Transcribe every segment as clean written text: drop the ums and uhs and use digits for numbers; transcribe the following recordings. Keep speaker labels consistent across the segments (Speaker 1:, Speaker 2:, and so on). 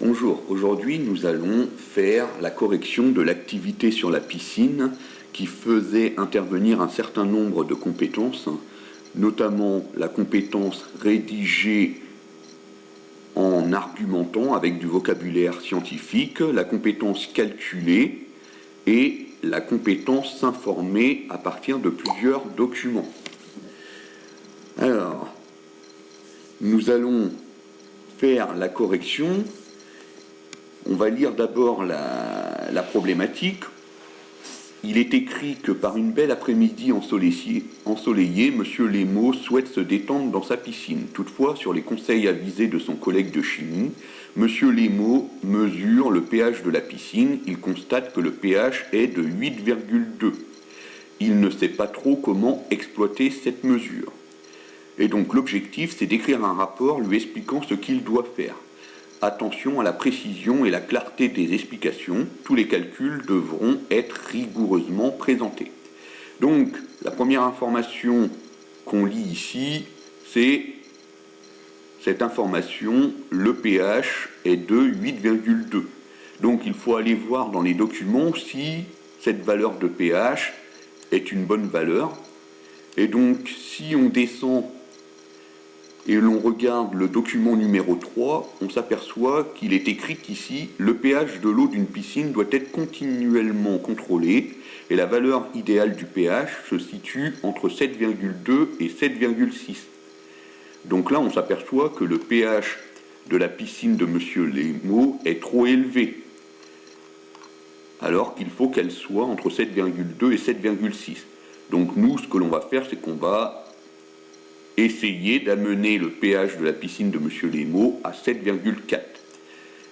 Speaker 1: Bonjour, aujourd'hui nous allons faire la correction de l'activité sur la piscine qui faisait intervenir un certain nombre de compétences, notamment la compétence rédiger en argumentant avec du vocabulaire scientifique, la compétence calculer et la compétence s'informer à partir de plusieurs documents. Alors, nous allons faire la correction. On va lire d'abord la problématique. Il est écrit que par une belle après-midi ensoleillée, M. Lesmeau souhaite se détendre dans sa piscine. Toutefois, sur les conseils avisés de son collègue de chimie, M. Lesmeau mesure le pH de la piscine. Il constate que le pH est de 8,2. Il ne sait pas trop comment exploiter cette mesure. Et donc l'objectif, c'est d'écrire un rapport lui expliquant ce qu'il doit faire. Attention à la précision et la clarté des explications, tous les calculs devront être rigoureusement présentés. Donc, la première information qu'on lit ici, c'est cette information, le pH est de 8,2. Donc, il faut aller voir dans les documents si cette valeur de pH est une bonne valeur. Et donc, si on descend et l'on regarde le document numéro 3, on s'aperçoit qu'il est écrit qu'ici, le pH de l'eau d'une piscine doit être continuellement contrôlé et la valeur idéale du pH se situe entre 7,2 et 7,6. Donc là, on s'aperçoit que le pH de la piscine de M. Lesmeau est trop élevé, alors qu'il faut qu'elle soit entre 7,2 et 7,6. Donc nous, ce que l'on va faire, c'est qu'on va essayer d'amener le pH de la piscine de M. Lesmeau à 7,4.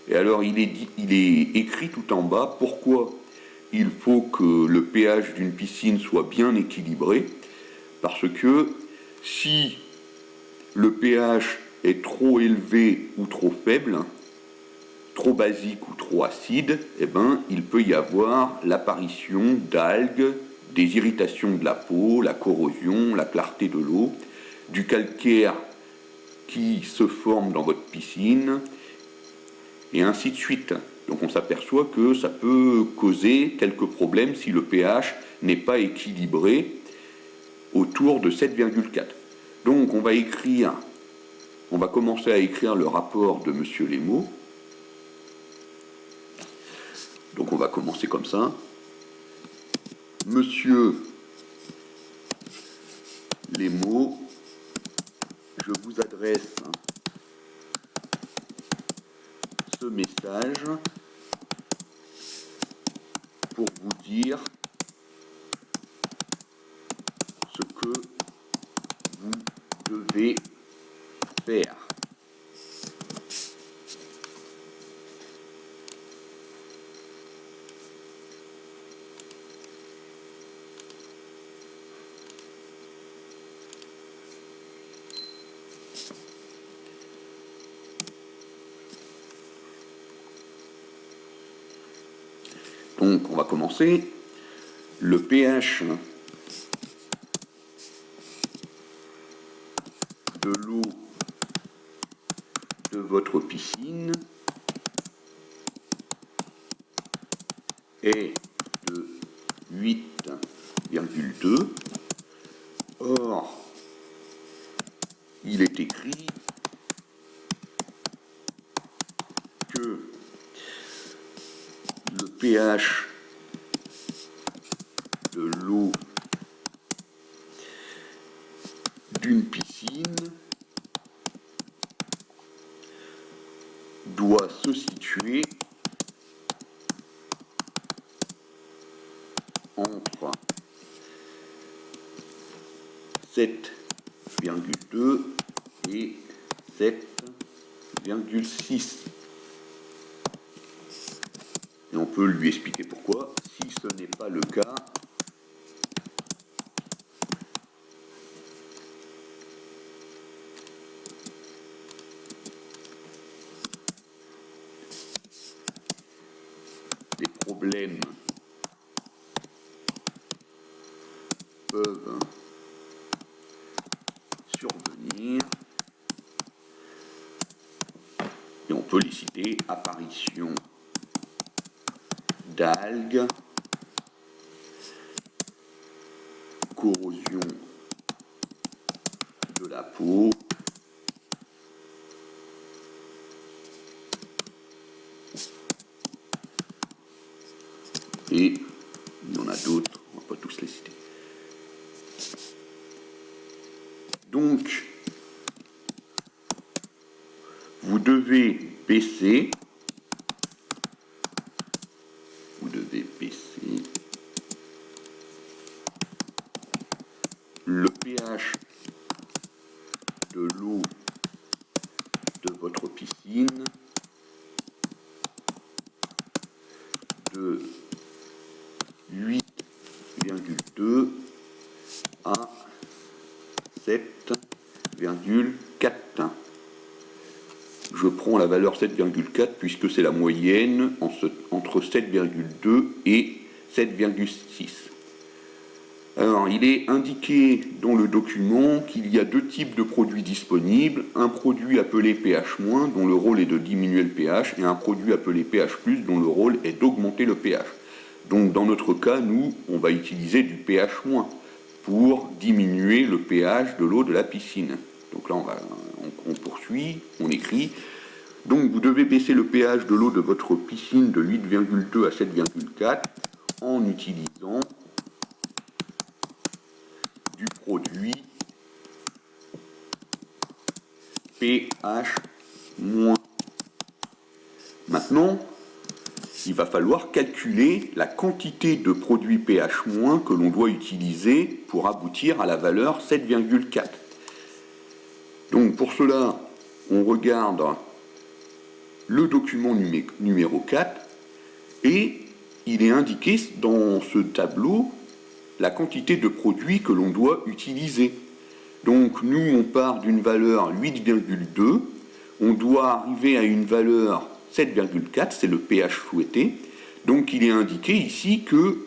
Speaker 1: Et alors il est écrit tout en bas pourquoi il faut que le pH d'une piscine soit bien équilibré, parce que si le pH est trop élevé ou trop faible, trop basique ou trop acide, eh ben, il peut y avoir l'apparition d'algues, des irritations de la peau, la corrosion, la clarté de l'eau, du calcaire qui se forme dans votre piscine, et ainsi de suite. Donc on s'aperçoit que ça peut causer quelques problèmes si le pH n'est pas équilibré autour de 7,4. Donc on va commencer à écrire le rapport de M. Lesmeau. Donc on va commencer comme ça. Monsieur Lesmeau, je vous adresse ce message pour vous dire ce que vous devez faire. Donc on va commencer. Le pH de l'eau de votre piscine est de 8,2. Or, il est écrit que le pH de l'eau d'une piscine doit se situer entre 7,2 et 7,6. Et on peut lui expliquer pourquoi. Si ce n'est pas le cas, des problèmes peuvent survenir. Et on peut les citer: apparition d'algues, corrosion de la peau, et il y en a d'autres, on ne va pas tous les citer. Donc, vous devez baisser le pH de l'eau de votre piscine de 8,2 à 7,4. Je prends la valeur 7,4 puisque c'est la moyenne entre 7,2 et 7,6. Alors, il est indiqué dans le document qu'il y a deux types de produits disponibles. Un produit appelé pH-, dont le rôle est de diminuer le pH, et un produit appelé pH+, dont le rôle est d'augmenter le pH. Donc, dans notre cas, nous, on va utiliser du pH- pour diminuer le pH de l'eau de la piscine. Donc là, on poursuit, on écrit. Donc, vous devez baisser le pH de l'eau de votre piscine de 8,2 à 7,4 en utilisant du produit pH-. Maintenant, il va falloir calculer la quantité de produit pH- que l'on doit utiliser pour aboutir à la valeur 7,4. Donc pour cela, on regarde le document numéro 4 et il est indiqué dans ce tableau la quantité de produit que l'on doit utiliser. Donc nous, on part d'une valeur 8,2, on doit arriver à une valeur 7,4, c'est le pH souhaité. Donc il est indiqué ici que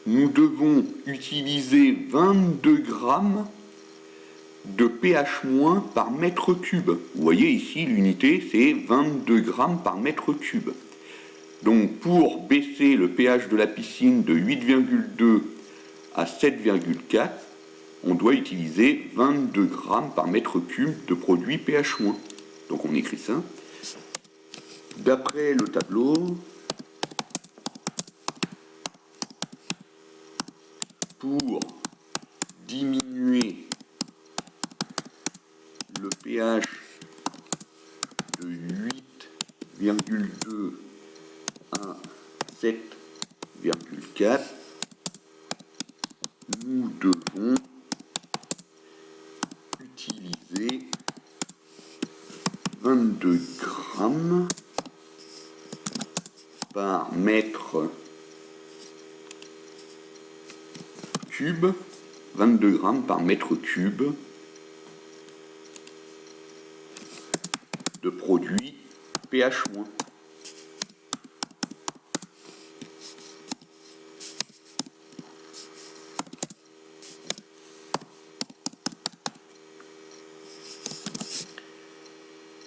Speaker 1: nous devons utiliser 22 grammes de pH- par mètre cube. Vous voyez ici, l'unité, c'est 22 grammes par mètre cube. Donc pour baisser le pH de la piscine de 8,2 à 7,4, on doit utiliser 22 grammes par mètre cube de produit pH-. Donc on écrit ça. D'après le tableau, pour diminuer le pH de 8,2 à 7,4, nous devons utiliser 22 grammes par mètre cube, 22 grammes par mètre cube de produit pH-.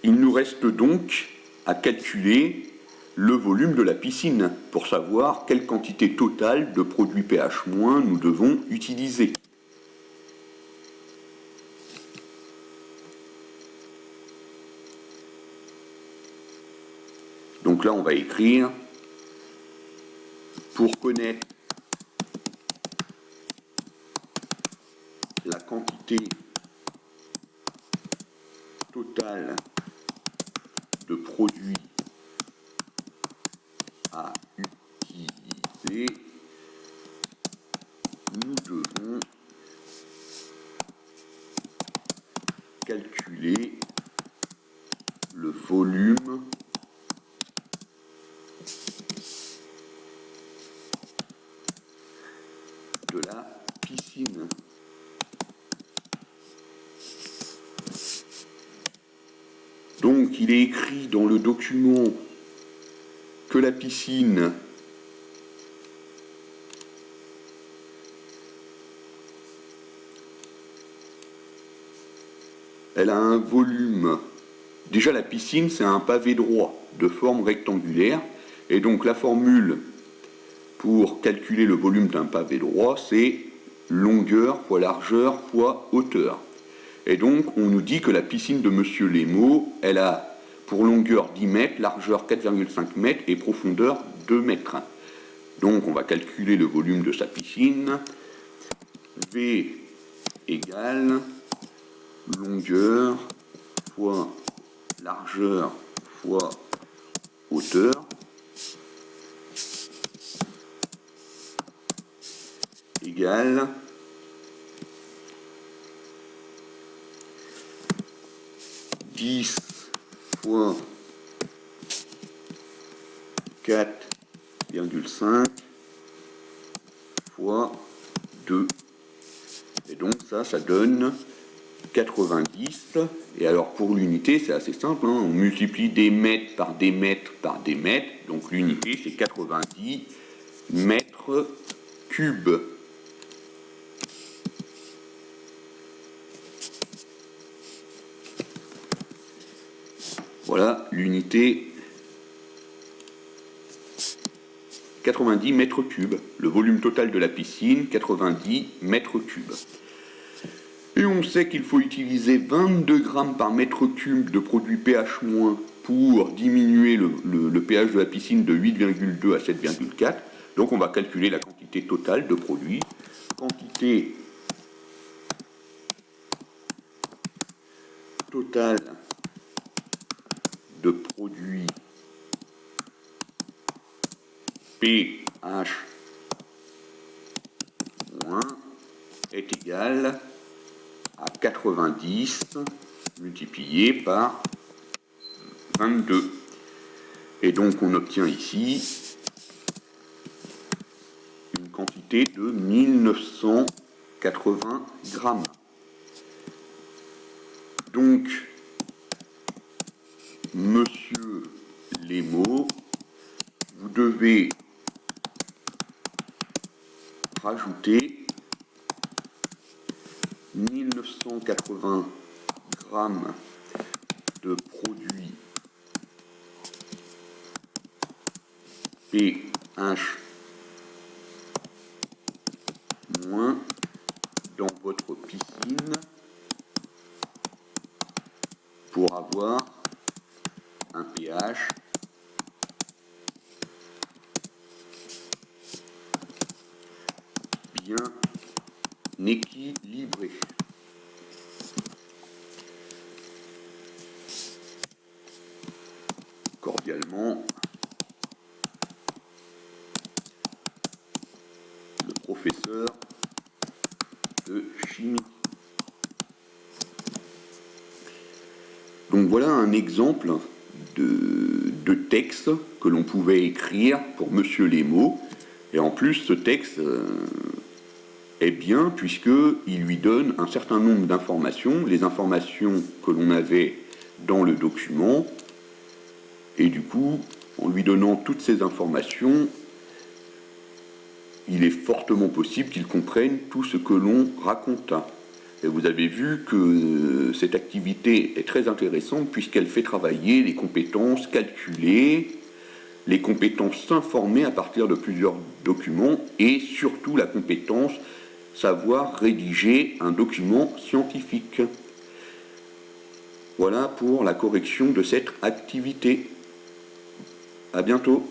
Speaker 1: Il nous reste donc à calculer le volume de la piscine pour savoir quelle quantité totale de produit pH- nous devons utiliser. Donc là, on va écrire pour connaître la quantité totale de produits à utiliser, nous devons calculer le volume de la piscine. Donc il est écrit dans le document que la piscine elle a un volume. Déjà la piscine c'est un pavé droit. de forme rectangulaire. Et donc la formule pour calculer le volume d'un pavé droit, c'est longueur fois largeur fois hauteur. Et donc on nous dit que la piscine de Monsieur Lesmeau, elle a pour longueur 10 mètres, largeur 4,5 mètres et profondeur 2 mètres. Donc on va calculer le volume de sa piscine. V égale longueur fois largeur fois hauteur égale 10 fois 4,5 fois 2. Et donc ça donne 90. Et alors pour l'unité, c'est assez simple, hein, on multiplie des mètres par des mètres par des mètres. Donc l'unité, c'est 90 mètres cubes. Voilà l'unité 90 mètres cubes. Le volume total de la piscine, 90 mètres cubes. Et on sait qu'il faut utiliser 22 grammes par mètre cube de produit pH- pour diminuer le pH de la piscine de 8,2 à 7,4. Donc on va calculer la quantité totale de produit. Quantité totale de produits pH- est égal à 90 multiplié par 22. Et donc on obtient ici une quantité de 1980 grammes. Donc, Monsieur Lesmeau, vous devez rajouter 1980 grammes de produits pH- dans votre piscine pour avoir un pH bien équilibré. Cordialement, le professeur de chimie. Donc voilà un exemple de texte que l'on pouvait écrire pour Monsieur Lesmeau. Et en plus, ce texte est bien puisqu'il lui donne un certain nombre d'informations, les informations que l'on avait dans le document. Et du coup, en lui donnant toutes ces informations, il est fortement possible qu'il comprenne tout ce que l'on raconta. Et vous avez vu que cette activité est très intéressante puisqu'elle fait travailler les compétences calculées, les compétences s'informer à partir de plusieurs documents et surtout la compétence savoir rédiger un document scientifique. Voilà pour la correction de cette activité. À bientôt.